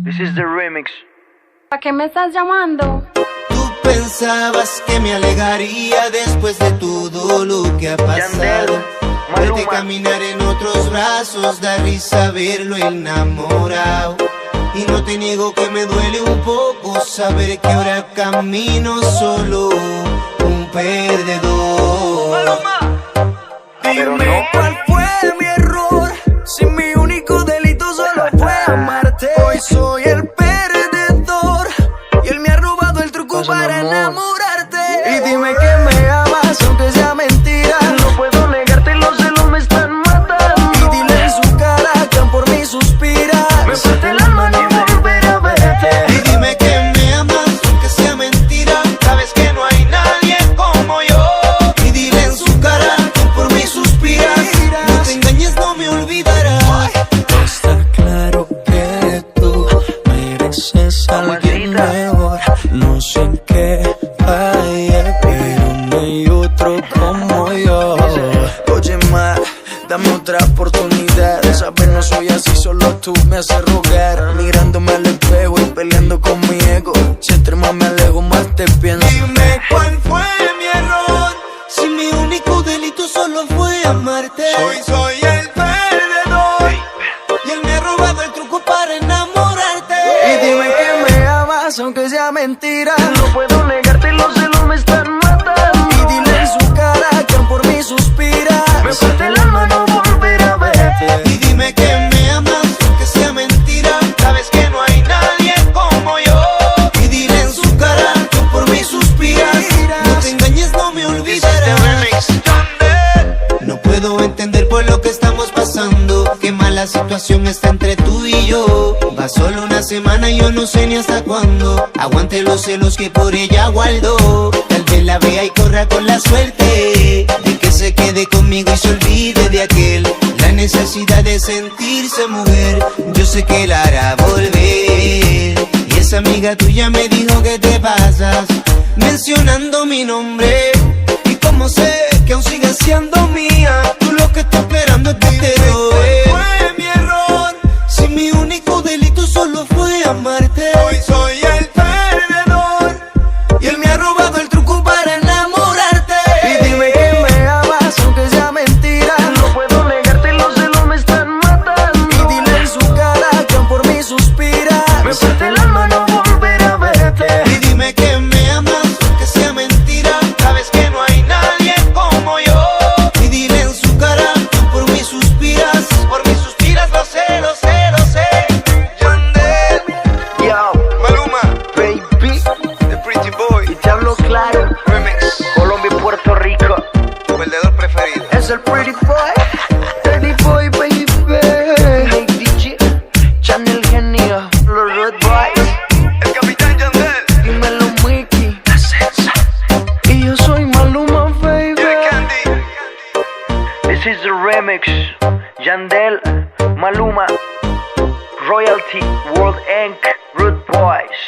This is the remix. ¿A qué me estás llamando? Tú pensabas que me alegaría después de todo lo que ha pasado. Verte caminar en otros brazos, da risa verlo enamorado. Y no te niego que me duele un poco saber que ahora camino solo, un perdedor. Dime cuál fue mi error, si mi único delito solo fue amarte. Hoy soy el perdedor y él me ha robado el truco para enamorarte. Y dime que me amas aunque sea mentira. No puedo negarte, los celos me están matando. Y dile en su cara que por mí suspira. Me parte el alma no volver a verte. Y dime que me amas aunque sea mentira. Sabes que no hay nadie como yo. Y dile en su cara que por mí suspiras. No te engañes, no me olvidarás. Está claro que tú mereces a alguien mejor. No sé en qué falle, pero no hay otro como yo. Oye, ma, dame otra oportunidad. Sabes, no soy así, solo tú me haces rogar. Mirándome al espejo y peleando con mi ego. Si entre más me alejo, más te pienso. Dime cuál fue mi error, si mi único delito solo fue amarte. Soy el perdedor y él me ha robado el truco para enamorarte. Y dime que me amas aunque sea mentira. No puedo negarte, los celos me están matando. Y dile en su cara que por mí suspira. Me parte el alma no volver a verte. Y dime que me amas aunque sea mentira. Sabes que no hay nadie como yo. Y dile en su cara que por mí suspiras. No te engañes, no me olvidarás. No puedo entender por lo que estamos pasando. Qué mala situación está entre tú y yo. Va solo una semana y yo no sé ni hasta cuándo aguante los celos que por ella guardo. Tal vez la vea y corra con la suerte de que se quede conmigo y se olvide de aquel. La necesidad de sentirse mujer, yo sé que la hará volver. Y esa amiga tuya me dijo que te pasas mencionando mi nombre. Y como sé que aún sigues siendo mía, tú lo que estás esperando es que te doy. Fue mi error, si mi único delito solo fue amarte. Hoy soy el perdedor y él me ha robado el truco para enamorarte. Y dime que me amas aunque sea mentira. No puedo negarte, los celos me están matando. Y dile en su cara que por mí suspira. Me parte el alma no volver a verte. Y dime que me amas aunque sea mentira. Sabes que no hay nadie como yo. Y dile en su cara que por mí suspiras. Por mí suspiras, lo sé, lo sé, lo sé. Yandel, Yo, Maluma, baby, The Pretty Boy, y te hablo claro. Remix, Colombia y Puerto Rico. tu perdedor preferido. Es el Pretty Boy, baby. Nick DJ, Channel Genio, los Red Boys. El Capitán Yandel, Dímelo, Mickey. Y yo soy Maluma, baby. Candy. This is the remix. Yandel, Maluma, Royalty, World Inc., Rude Boys.